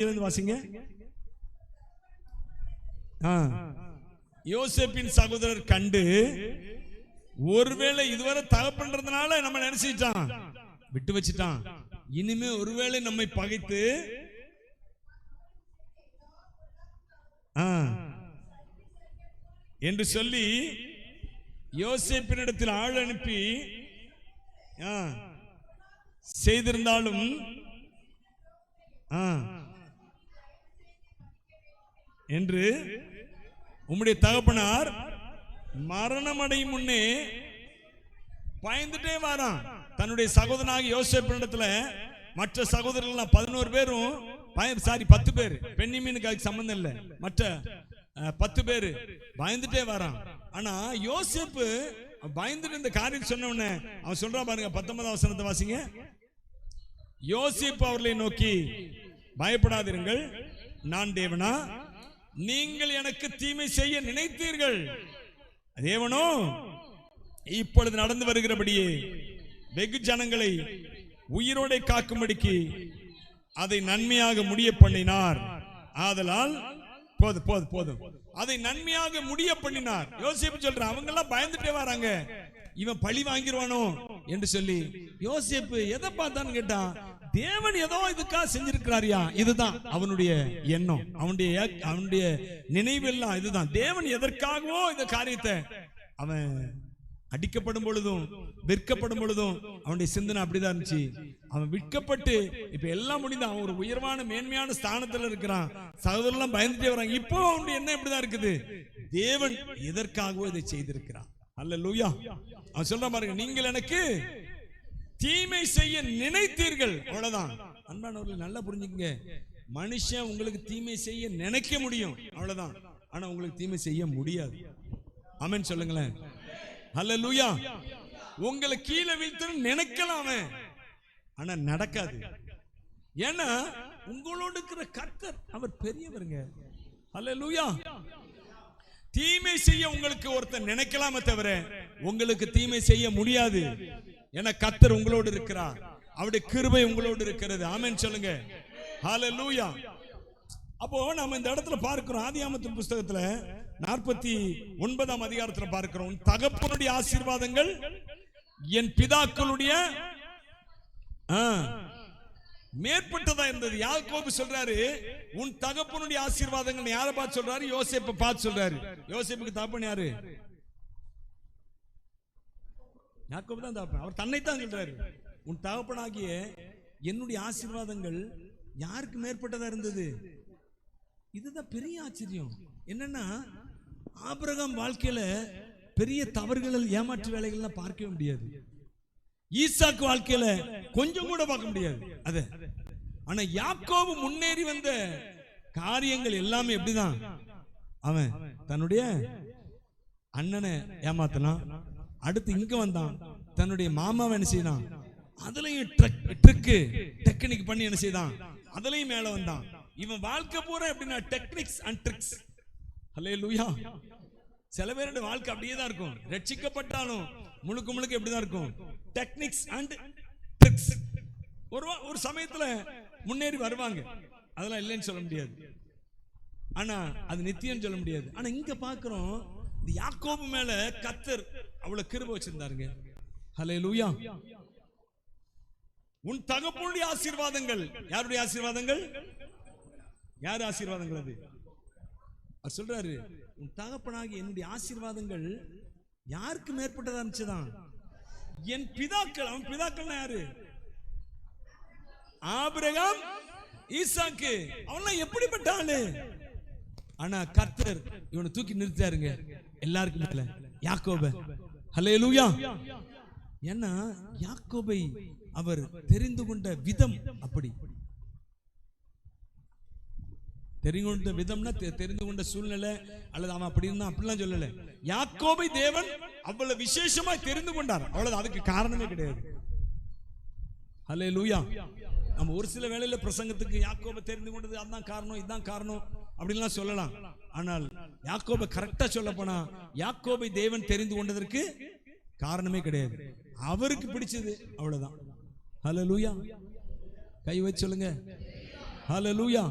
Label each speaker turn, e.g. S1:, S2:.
S1: வாசிங்க. யோசேப்பின் சகோதரர் கண்டு, ஒருவேளை இதுவரை தகப்பன்றதுனால நம்ம நினைச்சிட்டான், விட்டு வச்சிட்டான், இனிமே ஒருவேளை நம்மை பகைத்து என்று சொல்லி யோசேப்பினிடத்தில் ஆள் அனுப்பி செய்திருந்தாலும் என்று உம்முடைய தகப்பனார் மரணம் அடையும் முன்னே பயந்துட்டே வாரான். தன்னுடைய சகோதரனாக யோசேப்பினிடத்துல மற்ற சகோதரர்கள் 11 பேரும் 10 பேர், பென்னிமீனுக்கு அதுக்கு சம்பந்தம் இல்லை, மற்ற 10 பேர் பயந்துட்டே வரான். ஆனா யோசேப்பு பயந்துட்டு இந்த காரியம் சொன்ன உடனே அவன் சொல்றான் பாருங்க, 19ஆம் வசனத்தை வாசிங்க. யோசேப்பு அவர்களை நோக்கி, பயப்படாதீர்கள், நான் தேவனா? நீங்கள் எனக்கு தீமை செய்ய நினைத்தீர்கள், தேவனோ இப்பொழுது நடந்து வருகிறபடியே வெகு ஜனங்களை உயிரோட காக்கும்படிக்கு அதை நன்மையாக முடிய பண்ணினார். ஆதலால் போதும் அதை நன்மையாக முடிய பண்ணினார். யோசேப்பு சொல்றான், அவங்க எல்லாம் பயந்துட்டே வராங்க, இவன் பழி வாங்கிடுவானோ என்று சொல்லி. யோசேப்பு எதை பார்த்தான்னு கேட்டான், தேவன் ஏதோ இதுக்காக செஞ்சிருக்கிறாரியா, இதுதான் அவனுடைய எண்ணம், அவனுடைய நினைவெல்லாம் இதுதான். தேவன் எதற்காகவோ இந்த காரியத்தை, அவன் அடிக்கப்படும் பொழுதும் விற்கப்படும் பொழுதும் அவனுடைய சிந்தனை அப்படிதான் இருந்துச்சு. அவன் விற்கப்பட்டு இப்ப எல்லாம் முடிந்து அவன் ஒரு உயர்வான மேன்மையான ஸ்தானத்துல இருக்கிறான், சகோதரர்லாம் பயந்துட்டே வராங்க. இப்போ அவனுடைய எண்ணம் எப்படிதான் இருக்குது, தேவன் எதற்காகவோ இதை செய்திருக்கிறான். அல்லேலூயா. அவன் சொல்ற பாருங்க, நீங்கள் எனக்கு தீமை செய்ய நினைத்தீர்கள், அவ்வளவுதான். அன்பானவர்கள் நல்லா புரிஞ்சுக்கங்க, மனுஷன் உங்களுக்கு தீமை செய்ய நினைக்க முடியும், அவ்வளவுதான். ஆனா உங்களுக்கு தீமை செய்ய முடியாது. ஆமென் சொல்லுங்களேன். அல்லேலூயா. உங்களை கீழே வீழ்த்து நினைக்கலாமே, ஆனா நடக்காது. ஏன்னா உங்களோடு இருக்கிற கர்த்தர் அவர் பெரியவருங்க. அல்லேலூயா. தீமை செய்ய உங்களுக்கு ஒருத்தர் நினைக்கலாமே தவிர உங்களுக்கு தீமை செய்ய முடியாது. ஏன்னா கர்த்தர் உங்களோடு இருக்கிறார், அவருடைய கிருபை உங்களோடு இருக்கிறது. ஆமென் சொல்லுங்க. அல்லேலூயா. அப்போ நம்ம இந்த இடத்துல பார்க்கிறோம், ஆதியாகமத்தின் புஸ்தகத்துல 49ஆம் அதிகாரத்துல பார்க்கிறோம், தகப்பனுடைய ஆசீர்வாதங்கள் என் பிதாக்களுடைய மேற்பட்டதா இருந்தது. யாக்கோபு சொல்றாரு, உன் தகப்பனுடைய ஆசீர்வாதங்கள் யாரை பார்த்து சொல்றாரு, யோசேப்பை பார்த்து சொல்றாரு. யோசேப்புக்கு தகப்பன் யாரு? யாக்கோபு தான் தகப்பன். அவர் தன்னைத்தான் சொல்றாரு, உன் தகப்பனாகிய என்னுடைய ஆசீர்வாதங்கள் யாருக்கு மேற்பட்டதா இருந்தது. இதுதான் பெரிய ஆச்சரியம். என்னன்னா ஆபிரகாம் வாழ்க்கையில பெரிய தவறுகள், ஏமாற்று வேலைகள்லாம் பார்க்கவே முடியாது. ஈசாக்கு வாழ்க்கையில கொஞ்சம் கூட பார்க்க முடியாது அது. ஆனா யாக்கோபு முன்னேறி வந்த காரியங்கள் எல்லாமே எப்படிதான், அவன் தன்னுடைய அண்ணனை ஏமாத்தினான், அடுத்து இங்க வந்தான், தன்னுடைய மாமாவை என்ன செய்தான், அதுலயும் டெக்னிக் பண்ணி என்ன செய்தான், அதுலயும் மேல வந்தான். இவன் வாழ்க்கை பூரா எப்படின்னா டெக்னிக்ஸ் அண்ட் ட்ரிக்ஸ். அல்லேலூயா. சில பேருடைய வாழ்க்கை அப்படியே தான் இருக்கும், ரட்சிக்கப்பட்டாலும் முழுக்க எப்படிதான் இருக்கும், டெக்னிக்ஸ் அண்ட் ட்ரிக்ஸ். ஒரு சமயத்துல முன்னேறி வருவாங்க, அதெல்லாம் இல்லைன்னு சொல்ல முடியாது, ஆனா அது நித்தியம் சொல்ல முடியாது. ஆனா இங்க பாக்குறோம், இந்த யாக்கோபு மேல கர்த்தர் அவ்வளவு கிருபை வச்சிருந்தாருங்க. அல்லேலூயா. உன் தகப்பனுடைய ஆசீர்வாதங்கள், யாருடைய ஆசீர்வாதங்கள், யார் ஆசீர்வாதங்கள் அது? அவர் சொல்றாரு, உன் தகப்பனாகி என்னுடைய ஆசீர்வாதங்கள் யாருக்கு மேற்பட்டதா இருந்துச்சுதான், என் பிதாக்கள். அவன் பிதாக்கள் யாரு? ஆபிரகாம், ஈசாக்கு. அவன்லாம் எப்படிப்பட்ட ஆளு? ஆனா கர்த்தர் இவனை தூக்கி நிறுத்தாருங்க எல்லாருக்கும் மேல, யாக்கோபை. அல்லேலூயா. ஏன்னா யாக்கோபை அவர் தெரிந்து கொண்ட விதம் அப்படி. தெரிந்து கொண்ட விதம்னா தெரிந்து கொண்ட சூழ்நிலை, அல்லது அவன் அப்படி இருந்தான் அப்படிலாம் சொல்லல. யாக்கோபை தேவன் அவ்வளவு விசேஷமா தெரிந்து கொண்டார், அவ்வளவு. அதுக்கு காரணமே கிடையாது. அல்லேலூயா. நம்ம ஒரு சில வேளையில பிரசங்கத்துக்கு யாக்கோபை தெரிந்து கொண்டது அதான் காரணம், இதுதான் காரணம் அப்படின்லாம் சொல்லலாம். ஆனால் யாக்கோபை கரெக்டா சொல்ல போனா, யாக்கோபை தேவன் தெரிந்து கொண்டதற்கு காரணமே கிடையாது, அவருக்கு பிடிச்சது, அவ்வளவுதான். அல்லேலூயா. கை வச்சு சொல்லுங்க. ஹல்லேலூயா.